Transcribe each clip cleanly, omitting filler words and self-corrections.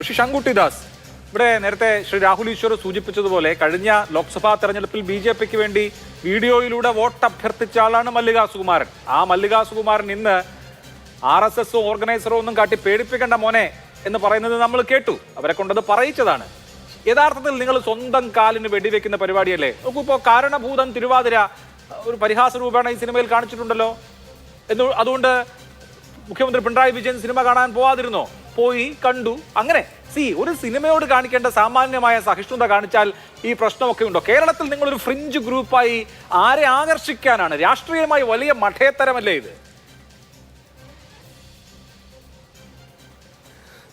ശ്രീ ശങ്കുട്ടി ദാസ്, ഇവിടെ നേരത്തെ ശ്രീ രാഹുൽ ഈശ്വർ സൂചിപ്പിച്ചതുപോലെ കഴിഞ്ഞ ലോക്സഭാ തെരഞ്ഞെടുപ്പിൽ BJPക്ക് വേണ്ടി വീഡിയോയിലൂടെ വോട്ട് അഭ്യർത്ഥിച്ച ആളാണ് മല്ലികാ സുകുമാരൻ. ആ മല്ലികാ സുകുമാരൻ ഇന്ന് RSS ഓർഗനൈസറോ ഒന്നും കാട്ടി പേടിപ്പിക്കേണ്ട മോനെ എന്ന് പറയുന്നത് നമ്മൾ കേട്ടു. അവരെ കൊണ്ടത് പറയിച്ചതാണ്. യഥാർത്ഥത്തിൽ നിങ്ങൾ സ്വന്തം കാലിന് വെടിവെക്കുന്ന പരിപാടിയല്ലേ? നോക്കൂ, കാരണഭൂതൻ തിരുവാതിര ഒരു പരിഹാസ രൂപേണ ഈ സിനിമയിൽ കാണിച്ചിട്ടുണ്ടല്ലോ. അതുകൊണ്ട് മുഖ്യമന്ത്രി പിണറായി വിജയൻ സിനിമ കാണാൻ പോവാതിരുന്നോ? പോയി കണ്ടു. അങ്ങനെ ഒരു സിനിമയോട് കാണിക്കേണ്ട സാമാന്യമായ സഹിഷ്ണുത കാണിച്ചാൽ ഈ പ്രശ്നമൊക്കെ ഉണ്ടോ? കേരളത്തിൽ നിങ്ങളൊരു ഫ്രിഞ്ച് ഗ്രൂപ്പായി ആരെ ആകർഷിക്കാനാണ്? രാഷ്ട്രീയമായി വലിയ മഠേത്തരമല്ലേ ഇത്?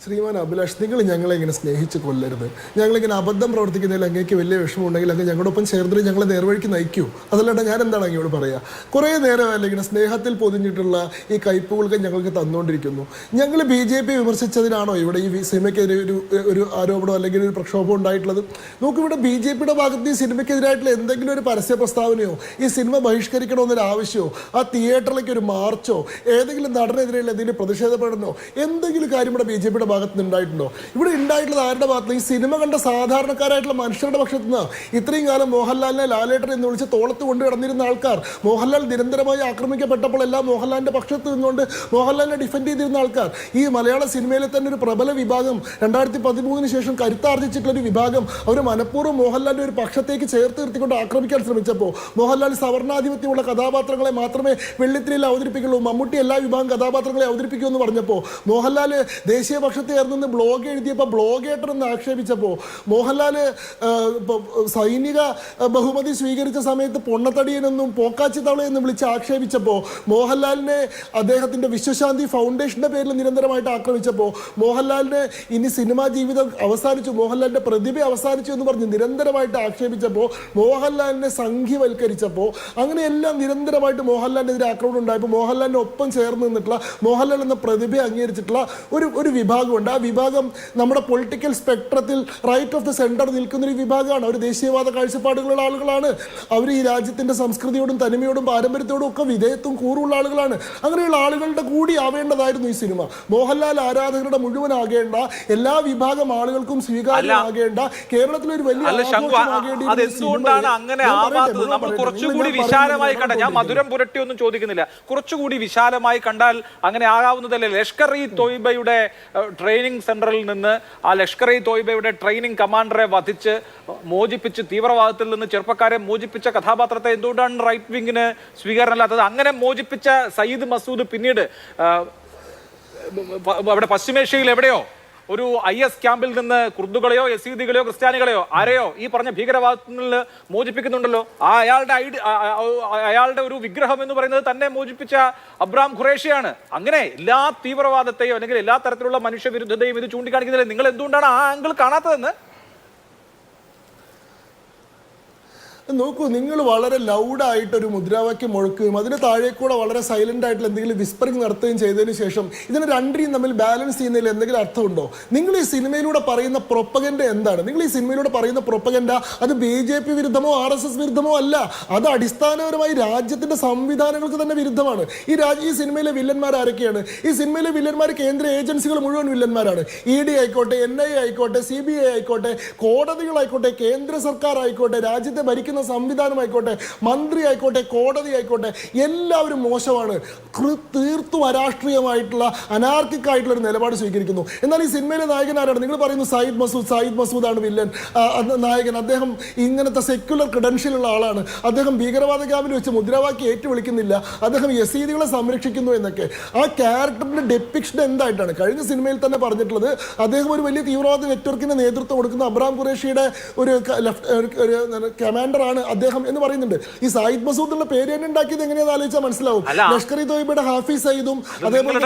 ശ്രീമാൻ അഭിലാഷ്, നിങ്ങൾ ഞങ്ങളെ ഇങ്ങനെ സ്നേഹിച്ച് കൊല്ലരുത്. ഞങ്ങളിങ്ങനെ അബദ്ധം പ്രവർത്തിക്കുന്നതിൽ അങ്ങേക്ക് വലിയ വിഷമമുണ്ടെങ്കിൽ അങ്ങ് ഞങ്ങളോടൊപ്പം ചേർന്നിട്ട് ഞങ്ങളെ നേർവഴിക്ക് നയിക്കൂ. അതല്ലാണ്ട് ഞാൻ എന്താണ് അങ്ങോട് പറയുക? കുറേ നേരമല്ല ഇങ്ങനെ സ്നേഹത്തിൽ പൊതിഞ്ഞിട്ടുള്ള ഈ കയ്പുകൾക്ക് ഞങ്ങൾക്ക് തന്നുകൊണ്ടിരിക്കുന്നു. ഞങ്ങൾ BJP വിമർശിച്ചതിനാണോ ഇവിടെ ഈ സിനിമയ്ക്കെതിരെ ഒരു ആരോപണം അല്ലെങ്കിൽ ഒരു പ്രക്ഷോഭം ഉണ്ടായിട്ടുള്ളത്? നോക്കൂ, ഇവിടെ BJPയുടെ ഭാഗത്ത് ഈ സിനിമയ്ക്കെതിരായിട്ടുള്ള എന്തെങ്കിലും ഒരു പരസ്യ പ്രസ്താവനയോ ഈ സിനിമ ബഹിഷ്കരിക്കണമെന്നൊരു ആവശ്യമോ ആ തിയേറ്ററിലേക്ക് ഒരു മാർച്ചോ ഏതെങ്കിലും നടനെതിരെയുള്ള എന്തെങ്കിലും പ്രതിഷേധ പ്രകടനമോ എന്തെങ്കിലും കാര്യം ഇവിടെ BJPയുടെ ഭാഗത്ത് ഉണ്ടായിട്ടുണ്ടോ? ഇവിടെ ഉണ്ടായിട്ടുള്ളത് ആരുടെ ഭാഗത്ത്? ഈ സിനിമ കണ്ട സാധാരണക്കാരായിട്ടുള്ള മനുഷ്യരുടെ പക്ഷത്തു നിന്ന്. ഇത്രയും കാലം മോഹൻലാലിനെ ലാലേട്ടൻ എന്ന് വിളിച്ച് തോളത്ത് കൊണ്ട് കിടന്നിരുന്ന ആൾക്കാർ, മോഹൻലാൽ നിരന്തരമായി ആക്രമിക്കപ്പെട്ടപ്പോൾ എല്ലാം മോഹൻലാലിന്റെ പക്ഷത്ത് നിന്നുകൊണ്ട് മോഹൻലാലിനെ ഡിഫെൻഡ് ചെയ്തിരുന്ന ആൾക്കാർ, ഈ മലയാള സിനിമയിലെ തന്നെ ഒരു പ്രബല വിഭാഗം 2013 ശേഷം കരുത്താർജിച്ചിട്ടുള്ള ഒരു വിഭാഗം, അവർ മനഃപൂർവ്വം മോഹൻലാലിന്റെ ഒരു പക്ഷത്തേക്ക് ചേർത്ത് നിർത്തിക്കൊണ്ട് ആക്രമിക്കാൻ ശ്രമിച്ചപ്പോൾ മോഹൻലാൽ സവർണാധിപത്യമുള്ള കഥാപാത്രങ്ങളെ മാത്രമേ വെള്ളിത്തിരയിൽ അവതരിപ്പിക്കുള്ളൂ, മമ്മൂട്ടി എല്ലാ വിഭാഗം കഥാപാത്രങ്ങളെ അവതരിപ്പിക്കൂ എന്ന് പറഞ്ഞപ്പോൾ മോഹൻലാൽ ദേശീയ പക്ഷത്ത് ചേർന്ന് ബ്ലോഗ് എഴുതിയപ്പോൾ ബ്ലോഗേറ്റർ എന്ന് ആക്ഷേപിച്ചപ്പോൾ മോഹൻലാൽ സൈനിക ബഹുമതി സ്വീകരിച്ച സമയത്ത് പൊണ്ണത്തടിയനെന്നും പോക്കാച്ചി തവളയെന്നും വിളിച്ച് ആക്ഷേപിച്ചപ്പോൾ മോഹൻലാലിനെ അദ്ദേഹത്തിൻ്റെ വിശ്വശാന്തി ഫൗണ്ടേഷൻ്റെ പേരിൽ നിരന്തരമായിട്ട് ആക്രമിച്ചപ്പോൾ മോഹൻലാലിന് ഇനി സിനിമാ ജീവിതം അവസാനിച്ചു, മോഹൻലാലിൻ്റെ പ്രതിഭ അവസാനിച്ചു എന്ന് പറഞ്ഞ് നിരന്തരമായിട്ട് ആക്ഷേപിച്ചപ്പോൾ മോഹൻലാലിനെ സംഘിവൽക്കരിച്ചപ്പോൾ അങ്ങനെയെല്ലാം നിരന്തരമായിട്ട് മോഹൻലാലിനെതിരെ ആക്രമണം ഉണ്ടായപ്പോൾ മോഹൻലാലിന് ഒപ്പം ചേർന്ന് നിന്നിട്ടുള്ള മോഹൻലാൽ എന്ന പ്രതിഭ അംഗീകരിച്ചിട്ടുള്ള ഒരു വിഭാഗമുണ്ട്. ആ വിഭാഗം നമ്മുടെ പൊളിറ്റിക്കൽ സ്പെക്ട്രത്തിൽ റൈറ്റ് ഓഫ് ദ സെന്റർ നിൽക്കുന്നൊരു വിഭാഗമാണ്. അവർ ദേശീയവാദ കാഴ്ചപ്പാടുകളുള്ള ആളുകളാണ്. അവർ ഈ രാജ്യത്തിന്റെ സംസ്കൃതിയോടും തനിമയോടും പാരമ്പര്യത്തോടും ഒക്കെ വിധേയത്വം കൂറുള്ള ആളുകളാണ്. അങ്ങനെയുള്ള ആളുകളുടെ കൂടി ആവേണ്ടതായിരുന്നു ഈ സിനിമ. മോഹൻലാൽ ആരാധകരുടെ മുഴുവൻ ആകേണ്ട, എല്ലാ വിഭാഗം ആളുകൾക്കും സ്വീകാര്യമാകേണ്ട, കേരളത്തിലൊരു വലിയ അതെന്തുകൊണ്ടാണ് അങ്ങനെ ആവാത്തത്? നമ്മൾ കുറച്ചുകൂടി വിശാലമായി കണ്ട, ഞാൻ മധുരം പുരട്ടിയൊന്നും ചോദിക്കുന്നില്ല, കുറച്ചുകൂടി വിശാലമായി കണ്ടാൽ അങ്ങനെ ആകാവുന്നതല്ലേ? ലഷ്കർ-ഇ-തോയ്ബയുടെ ട്രെയിനിങ് സെന്ററിൽ നിന്ന് ആ ലഷ്കർ-ഇ-തോയ്ബയുടെ ട്രെയിനിങ് കമാൻഡറെ വധിച്ച് മോചിപ്പിച്ച് തീവ്രവാദത്തിൽ നിന്ന് ചെറുപ്പക്കാരെ മോചിപ്പിച്ച കഥാപാത്രത്തെ എന്തുകൊണ്ടാണ് റൈറ്റ് വിങ്ങിന് സ്വീകാരണമില്ലാത്തത്? അങ്ങനെ മോചിപ്പിച്ച സയ്യിദ് മസൂദ് പിന്നീട് അവിടെ പശ്ചിമേഷ്യയിൽ എവിടെയോ ഒരു IS ക്യാമ്പിൽ നിന്ന് കുർദുകളെയോ യസീദികളെയോ ക്രിസ്ത്യാനികളെയോ ആരെയോ ഈ പറഞ്ഞ ഭീകരവാദത്തിൽ നിന്ന് മോചിപ്പിക്കുന്നുണ്ടല്ലോ. അയാളുടെ ഒരു വിഗ്രഹം എന്ന് പറയുന്നത് തന്നെ മോചിപ്പിച്ച അബ്രാം ഖുറേഷിയാണ്. അങ്ങനെ എല്ലാ തീവ്രവാദത്തെയും അല്ലെങ്കിൽ എല്ലാ തരത്തിലുള്ള മനുഷ്യവിരുദ്ധതയും ഇത് ചൂണ്ടിക്കാണിക്കുന്നില്ല. നിങ്ങൾ എന്തുകൊണ്ടാണ് ആ ആംഗിൾ കാണാത്തതെന്ന്? നോക്കൂ, നിങ്ങൾ വളരെ ലൗഡായിട്ടൊരു മുദ്രാവാക്യം മുഴക്കുകയും അതിന് താഴേക്കൂടെ വളരെ സൈലന്റ് ആയിട്ടുള്ള എന്തെങ്കിലും വിസ്പറിങ് നടത്തുകയും ചെയ്തതിന് ശേഷം ഇതിന് രണ്ടിനെയും തമ്മിൽ ബാലൻസ് ചെയ്യുന്നതിൽ എന്തെങ്കിലും അർത്ഥമുണ്ടോ? നിങ്ങൾ ഈ സിനിമയിലൂടെ പറയുന്ന പ്രൊപ്പഗൻഡ എന്താണ്? നിങ്ങൾ ഈ സിനിമയിലൂടെ പറയുന്ന പ്രൊപ്പഗൻഡ അത് BJP വിരുദ്ധമോ RSS വിരുദ്ധമോ അല്ല. അത് അടിസ്ഥാനപരമായി രാജ്യത്തിന്റെ സംവിധാനങ്ങൾക്ക് തന്നെ വിരുദ്ധമാണ്. ഈ സിനിമയിലെ വില്ലന്മാർ ആരൊക്കെയാണ്? ഈ സിനിമയിലെ വില്ലന്മാർ കേന്ദ്ര ഏജൻസികൾ മുഴുവൻ വില്ലന്മാരാണ്. ED ആയിക്കോട്ടെ, NIA ആയിക്കോട്ടെ, CBI ആയിക്കോട്ടെ, കോടതികളായിക്കോട്ടെ, കേന്ദ്ര സർക്കാർ ആയിക്കോട്ടെ, രാജ്യത്തെ ഭരിക്കുന്ന സംവിധാനമായിക്കോട്ടെ, മന്ത്രി ആയിക്കോട്ടെ, കോടതി ആയിക്കോട്ടെ, എല്ലാവരും മോശമാണ്. തീർത്തും അരാഷ്ട്രീയമായിട്ടുള്ള അനാർക്കിക്കായിട്ടുള്ള ഒരു നിലപാട് സ്വീകരിക്കുന്നു. എന്നാൽ ഈ സിനിമയിലെ നായകൻ ആരാണ്? നിങ്ങൾ പറയുന്നു സയ്യിദ് മസൂദാണ് വില്ലൻ നായകൻ. അദ്ദേഹം ഇങ്ങനത്തെ സെക്യുലർ ക്രെഡൻഷ്യലുള്ള ആളാണ്. അദ്ദേഹം ഭീകരവാദ ക്യാമ്പിൽ വെച്ച് മുദ്രാവാക്യം ഏറ്റുവിളിക്കുന്നില്ല, അദ്ദേഹം യസീദികളെ സംരക്ഷിക്കുന്നു എന്നൊക്കെ. ആ ക്യാരക്ടറിന്റെ ഡെപ്പിക്ഷൻ എന്തായിട്ടാണ്? കഴിഞ്ഞ സിനിമയിൽ തന്നെ പറഞ്ഞിട്ടുള്ളത് അദ്ദേഹം ഒരു വലിയ തീവ്രവാദ നെറ്റ്വർക്കിന് നേതൃത്വം കൊടുക്കുന്ന അബ്രാം ഖുറേഷിയുടെ ഒരു കമാൻഡർ ആണ് അദ്ദേഹം എന്ന് പറയുന്നുണ്ട്. ഈ സയ്യിദ് മസൂദ് എന്ന പേര് തന്നെ ഉണ്ടാക്കിയത് എങ്ങനെയാണെന്ന് ആലോചിച്ചാൽ മനസ്സിലാവും. ലഷ്കർ-ഇ-തോയ്ബയുടെ ഹാഫിസ് സയ്യിദും അതേപോലെ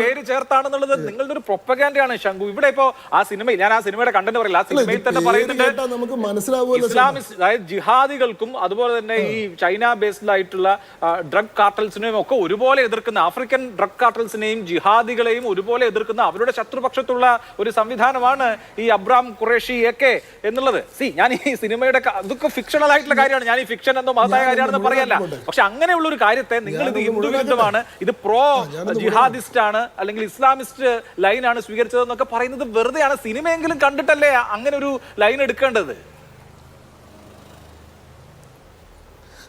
പേര് ചേർത്താണെന്നുള്ളത് നിങ്ങളുടെ ഒരു പ്രൊപ്പഗാൻഡയാണ് ശംഖു. ഇവിടെ ഇപ്പോ ആ സിനിമ, ഞാൻ ആ സിനിമയുടെ കണ്ടന്റ് പറയില്ല, ആ സിനിമയിൽ തന്നെ പറയുന്നുണ്ട് നമുക്ക് മനസ്സിലാവുമല്ലോ, ഇസ്ലാമിസ്റ്റ് അതായത് ജിഹാദികൾക്കും അതുപോലെ തന്നെ ഈ ചൈന ബേസ്ഡ് ആയിട്ടുള്ള ഡ്രഗ് കാർട്ടൽസിനെയും ഒക്കെ ഒരുപോലെ എതിർക്കുന്ന, ആഫ്രിക്കൻ ഡ്രഗ് കാർട്ടൽസിനെയും ജിഹാദികളെയും ഒരുപോലെ എതിർക്കുന്ന അവരുടെ ശത്രുപക്ഷത്തുള്ള ഒരു സംവിധാനമാണ് ഈ അബ്രാം ഖുറേഷി ഒക്കെ എന്നുള്ളത്. ഞാൻ ഈ സിനിമയുടെ അതൊക്കെ ഫിക്ഷണൽ ആയിട്ടുള്ള കാര്യമാണ്. ഞാൻ ഈ ഫിക്ഷൻ എന്നോ മഹത്തായ കാര്യമാണെന്ന് പറയല്ല. പക്ഷെ അങ്ങനെയുള്ള ഒരു കാര്യത്തെ നിങ്ങൾ ഇത് ഹിന്ദു വിരുദ്ധമാണ്, ഇത് പ്രോ ജിഹാദിസ്റ്റ് ആണ്, അല്ലെങ്കിൽ ഇസ്ലാമിസ്റ്റ് ലൈനാണ് സ്വീകരിച്ചതെന്നൊക്കെ പറയുന്നത് വെറുതെയാണ്. സിനിമയെങ്കിലും കണ്ടിട്ടല്ലേ അങ്ങനെ ഒരു ലൈൻ എടുക്കേണ്ടത്?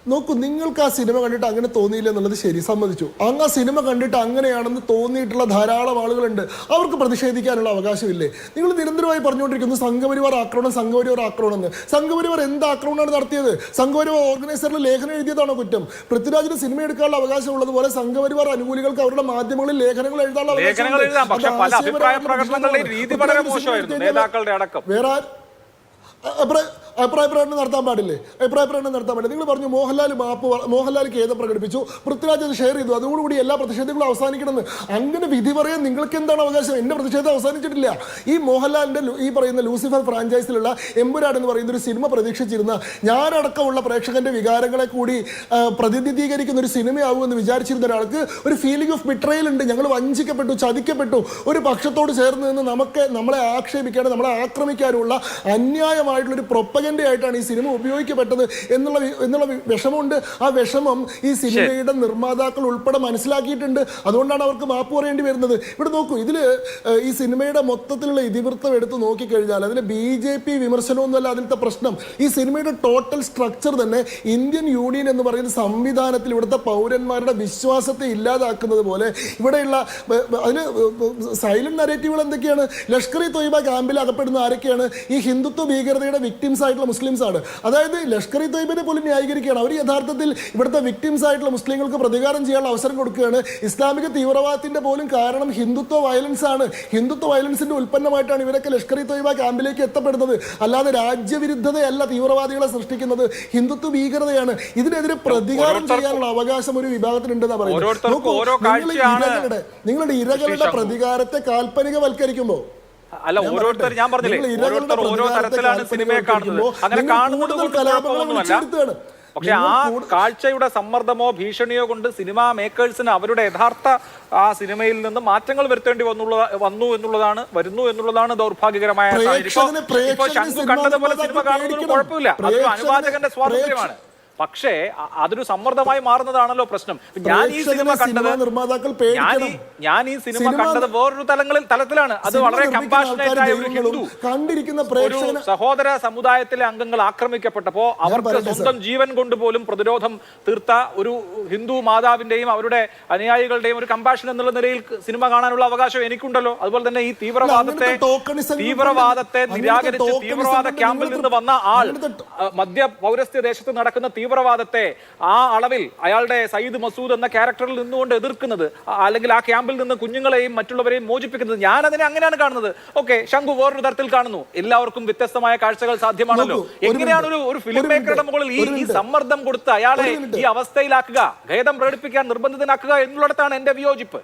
നോക്കൂ, നിങ്ങൾക്ക് ആ സിനിമ കണ്ടിട്ട് അങ്ങനെ തോന്നിയില്ല എന്നുള്ളത് ശരി, സമ്മതിച്ചു. അങ്ങ് ആ സിനിമ കണ്ടിട്ട് അങ്ങനെയാണെന്ന് തോന്നിയിട്ടുള്ള ധാരാളം ആളുകളുണ്ട്. അവർക്ക് പ്രതിഷേധിക്കാനുള്ള അവകാശമില്ലേ? നിങ്ങൾ നിരന്തരമായി പറഞ്ഞുകൊണ്ടിരിക്കുന്നു സംഘപരിവാർ ആക്രമണം, സംഘപരിവാർ ആക്രമണം എന്ന്. സംഘപരിവാർ എന്ത് ആക്രമണമാണ് നടത്തിയത്? സംഘപരിവാർ ഓർഗനൈസറിൽ ലേഖനം എഴുതിയതാണോ കുറ്റം? പൃഥ്വിരാജിന് സിനിമ എടുക്കാനുള്ള അവകാശം ഉള്ളതുപോലെ സംഘപരിവാർ അനുകൂലികൾക്ക് അവരുടെ മാധ്യമങ്ങളിൽ ലേഖനങ്ങൾ എഴുതാനുള്ള അവകാശം. വേറെ അഭിപ്രായ പ്രകടനം നടത്താൻ പാടില്ലേ? അഭിപ്രായ പ്രകടനം നടത്താൻ പാടില്ല. നിങ്ങൾ പറഞ്ഞു മോഹൻലാൽ ഖേദം പ്രകടിപ്പിച്ചു, പൃഥ്വിരാജ് അത് ഷെയർ ചെയ്തു, അതോടുകൂടി എല്ലാ പ്രതിഷേധങ്ങളും അവസാനിക്കണമെന്ന്. അങ്ങനെ വിധി പറയാൻ നിങ്ങൾക്ക് എന്താണ് അവകാശം? എന്റെ പ്രതിഷേധം അവസാനിച്ചിട്ടില്ല. ഈ മോഹൻലാലിന്റെ ഈ പറയുന്ന ലൂസിഫർ ഫ്രാഞ്ചൈസിലുള്ള എമ്പുരാൻ എന്ന് പറയുന്ന ഒരു സിനിമ പ്രതീക്ഷിച്ചിരുന്ന ഞാനടക്കമുള്ള പ്രേക്ഷകന്റെ വികാരങ്ങളെ കൂടി പ്രതിനിധീകരിക്കുന്ന ഒരു സിനിമയാകുമെന്ന് വിചാരിച്ചിരുന്ന ഒരാൾക്ക് ഒരു ഫീലിംഗ് ഓഫ് ബിട്രയൽ ഉണ്ട്. ഞങ്ങൾ വഞ്ചിക്കപ്പെട്ടു, ചതിക്കപ്പെട്ടു. ഒരു പക്ഷത്തോട് ചേർന്ന് നിന്ന് നമ്മളെ ആക്ഷേപിക്കാനും നമ്മളെ ആക്രമിക്കാനുമുള്ള അന്യായമായിട്ടുള്ളൊരു ആയിട്ടാണ് ഈ സിനിമ ഉപയോഗിക്കപ്പെട്ടത് എന്നുള്ള വിഷമമുണ്ട്. ആ വിഷമം ഈ സിനിമയുടെ നിർമ്മാതാക്കൾ ഉൾപ്പെടെ മനസ്സിലാക്കിയിട്ടുണ്ട്. അതുകൊണ്ടാണ് അവർക്ക് മാപ്പ് പറയേണ്ടി വരുന്നത്. ഇവിടെ നോക്കൂ, ഇതില് ഈ സിനിമയുടെ മൊത്തത്തിലുള്ള ഇതിവൃത്തം എടുത്ത് നോക്കിക്കഴിഞ്ഞാൽ അതിന് BJP വിമർശനമൊന്നുമല്ല അതിലത്തെ പ്രശ്നം. ഈ സിനിമയുടെ ടോട്ടൽ സ്ട്രക്ചർ തന്നെ ഇന്ത്യൻ യൂണിയൻ എന്ന് പറയുന്ന സംവിധാനത്തിൽ ഇവിടുത്തെ പൗരന്മാരുടെ വിശ്വാസത്തെ ഇല്ലാതാക്കുന്നത് പോലെ ഇവിടെയുള്ള അതിന് സൈലന്റ് നരേറ്റീവുകൾ എന്തൊക്കെയാണ്? ലഷ്കർ ഇ തൊയ്ബ ക്യാമ്പിൽ അകപ്പെടുന്ന ആരൊക്കെയാണ്? ഈ ഹിന്ദുത്വ ഭീകരതയുടെ വിക്ടിംസ് ആയിട്ടുള്ള മുസ്ലിംസ് ആണ്. അതായത് ലഷ്കർ ഇ തൊയ്ബിനെ പോലും ന്യായീകരിക്കുകയാണ്. അവർ യഥാർത്ഥത്തിൽ ഇവിടുത്തെ വിക്ടിംസ് ആയിട്ടുള്ള മുസ്ലിങ്ങൾക്ക് പ്രതികാരം ചെയ്യാനുള്ള അവസരം കൊടുക്കുകയാണ്. ഇസ്ലാമിക തീവ്രവാദത്തിന്റെ പോലും കാരണം ഹിന്ദുത്വ വയലൻസ് ആണ്. ഹിന്ദുത്വ വയലൻസിന്റെ ഉൽപ്പന്നമായിട്ടാണ് ഇവരൊക്കെ ലഷ്കർ ഇ തൊയ്ബ ക്യാമ്പിലേക്ക് എത്തപ്പെടുന്നത്. അല്ലാതെ രാജ്യവിരുദ്ധതയല്ല തീവ്രവാദികളെ സൃഷ്ടിക്കുന്നത്, ഹിന്ദുത്വ ഭീകരതയാണ്. ഇതിനെതിരെ പ്രതികാരം ചെയ്യാനുള്ള അവകാശം ഒരു വിഭാഗത്തിനുണ്ടെന്നാണ് പറയുന്നത്. നിങ്ങളുടെ ഇരകളുടെ പ്രതികാരത്തെ കാൽപ്പനികവൽക്കരിക്കുമ്പോൾ അല്ല, ഓരോരുത്തർ ഞാൻ പറഞ്ഞില്ലേ, ഓരോരുത്തർ ഓരോ തരത്തിലാണ് സിനിമയെ കാണുന്നത്. അങ്ങനെ കാണുന്നത് കൊണ്ട് കുഴപ്പമൊന്നുമല്ല. പക്ഷെ ആ കാഴ്ചയുടെ സമ്മർദ്ദമോ ഭീഷണിയോ കൊണ്ട് സിനിമാ മേക്കേഴ്സിന് അവരുടെ യഥാർത്ഥ ആ സിനിമയിൽ നിന്ന് മാറ്റങ്ങൾ വരുത്തേണ്ടി വരുന്നു എന്നുള്ളതാണ് ദൗർഭാഗ്യകരമായ. ഇപ്പൊ ശംഖു കണ്ടതുപോലെ സിനിമ കാണുന്നതിന് കുഴപ്പമില്ല, അതൊരു അനുവാചകന്റെ സ്വാതന്ത്ര്യമാണ്. പക്ഷേ അതൊരു സമ്മർദ്ദമായി മാറുന്നതാണല്ലോ പ്രശ്നം. ഞാൻ ഈ സിനിമ കണ്ടത് വേറൊരു തലത്തിലാണ്. അത് വളരെ കമ്പാഷനേറ്റ് ആയ ഒരു ഹിന്ദു ഒരു സഹോദര സമുദായത്തിലെ അംഗങ്ങൾ ആക്രമിക്കപ്പെട്ടപ്പോ അവർക്ക് സ്വന്തം ജീവൻ കൊണ്ട് പോലും പ്രതിരോധം തീർത്ത ഒരു ഹിന്ദു മാതാവിന്റെയും അവരുടെ അനുയായികളുടെയും ഒരു കമ്പാഷൻ എന്നുള്ള നിലയിൽ സിനിമ കാണാനുള്ള അവകാശം എനിക്കുണ്ടല്ലോ. അതുപോലെ തന്നെ ഈ തീവ്രവാദത്തെ നിരാകരിച്ച് തീവ്രവാദ ക്യാമ്പിൽ നിന്ന് വന്ന ആൾ മധ്യ പൗരസ്ത്യ ദേശത്ത് നടക്കുന്ന തീവ്രവാദത്തെ ആ അളവിൽ അയാളുടെ സയ്യിദ് മസൂദ് എന്ന ക്യാരക്ടറിൽ നിന്നുകൊണ്ട് എതിർക്കുന്നത്, അല്ലെങ്കിൽ ആ ക്യാമ്പിൽ നിന്ന് കുഞ്ഞുങ്ങളെയും മറ്റുള്ളവരെയും മോചിപ്പിക്കുന്നത്, ഞാൻ അതിനെ അങ്ങനെയാണ് കാണുന്നത്. ഓക്കെ, ശംഖു വേറൊരു തരത്തിൽ കാണുന്നു. എല്ലാവർക്കും വ്യത്യസ്തമായ കാഴ്ചകൾ സാധ്യമാണല്ലോ. എങ്ങനെയാണ് ഒരു ഫിലിം മേക്കറുടെ മുകളിൽ ഈ സമ്മർദ്ദം കൊടുത്ത് അയാളെ ഈ അവസ്ഥയിലാക്കുക, ഖേദം പ്രകടിപ്പിക്കാൻ നിർബന്ധിതനാക്കുക എന്നുള്ളിടത്താണ് എന്റെ വിയോജിപ്പ്.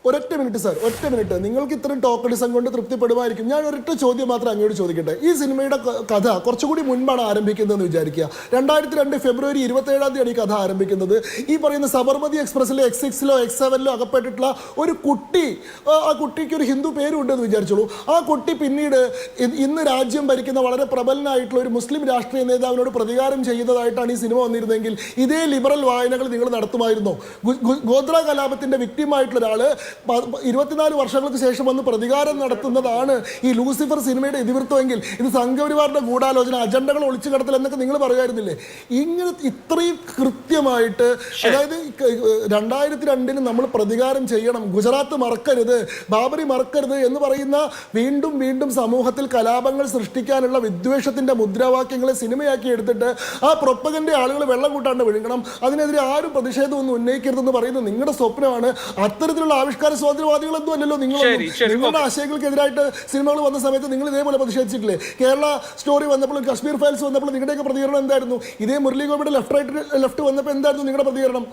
ഒരൊറ്റ മിനിറ്റ് സാർ, ഒറ്റ മിനിറ്റ്. നിങ്ങൾക്ക് ഇത്രയും ടോക്കണിസം കൊണ്ട് തൃപ്തിപ്പെടുമായിരിക്കും. ഞാൻ ഒരൊറ്റ ചോദ്യം മാത്രം അങ്ങോട്ട് ചോദിക്കട്ടെ. ഈ സിനിമയുടെ കഥ കുറച്ചുകൂടി മുൻപാണ് ആരംഭിക്കുന്നതെന്ന് വിചാരിക്കുക. 2002 ഫെബ്രുവരി 27 ഈ കഥ ആരംഭിക്കുന്നത്. ഈ പറയുന്ന സബർമതി എക്സ്പ്രസിലെ X6-ലോ X7-ലോ അകപ്പെട്ടിട്ടുള്ള ഒരു കുട്ടി, ആ കുട്ടിക്ക് ഒരു ഹിന്ദു പേരുണ്ടെന്ന് വിചാരിച്ചോളൂ. ആ കുട്ടി പിന്നീട് ഇന്ന് രാജ്യം ഭരിക്കുന്ന വളരെ പ്രബലനായിട്ടുള്ള ഒരു മുസ്ലിം രാഷ്ട്രീയ നേതാവിനോട് പ്രതികാരം ചെയ്യുന്നതായിട്ടാണ് ഈ സിനിമ വന്നിരുന്നെങ്കിൽ ഇതേ ലിബറൽ വായനകൾ നിങ്ങൾ നടത്തുമായിരുന്നോ? ഗോദ്ര കലാപത്തിന്റെ വിക്ടിമായിട്ടുള്ള ഒരാള് 24 വർഷങ്ങൾക്ക് ശേഷം വന്ന് പ്രതികാരം നടത്തുന്നതാണ് ഈ ലൂസിഫർ സിനിമയുടെ ഇതിവൃത്തമെങ്കിൽ ഇത് സംഘപരിവാറിന്റെ ഗൂഢാലോചന, അജണ്ടകൾ ഒളിച്ചു കടത്തൽ എന്നൊക്കെ നിങ്ങൾ പറയുമായിരുന്നില്ലേ? ഇങ്ങനെ ഇത്രയും കൃത്യമായിട്ട്, അതായത് 2002 നമ്മൾ പ്രതികാരം ചെയ്യണം, ഗുജറാത്ത് മറക്കരുത്, ബാബറി മറക്കരുത് എന്ന് പറയുന്ന വീണ്ടും വീണ്ടും സമൂഹത്തിൽ കലാപങ്ങൾ സൃഷ്ടിക്കാനുള്ള വിദ്വേഷത്തിന്റെ മുദ്രാവാക്യങ്ങളെ സിനിമയാക്കി എടുത്തിട്ട് ആ പ്രൊപ്പഗൻഡ ആളുകൾ വെള്ളം കൂട്ടാണ്ട് വിഴുങ്ങണം, അതിനെതിരെ ആരും പ്രതിഷേധമൊന്നും ഉന്നയിക്കരുതെന്ന് പറയുന്നത് നിങ്ങളുടെ സ്വപ്നമാണ്. അത്തരത്തിലുള്ള ആവിഷ്കാര സ്വാതന്ത്ര്യവാദികളൊന്നും അല്ലല്ലോ നിങ്ങൾ. നിങ്ങളുടെ ആശയങ്ങൾക്കെതിരായിട്ട് സിനിമകൾ വന്ന സമയത്ത് നിങ്ങൾ ഇതേപോലെ പ്രതിഷേധിച്ചിട്ടില്ലേ? കേരള സ്റ്റോറി വന്നപ്പോൾ, കശ്മീർ ഫയൽസ് വന്നപ്പോൾ നിങ്ങളുടെയൊക്കെ പ്രതികരണം എന്തായിരുന്നു? ഇതേ മുരളി ഗോപിയുടെ ലെഫ്റ്റ് വന്നപ്പോൾ എന്തായിരുന്നു നിങ്ങളുടെ പ്രതികരണം?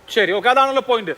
ശരി, ഓക്കെ, അതാണല്ലോ പോയിന്റ്.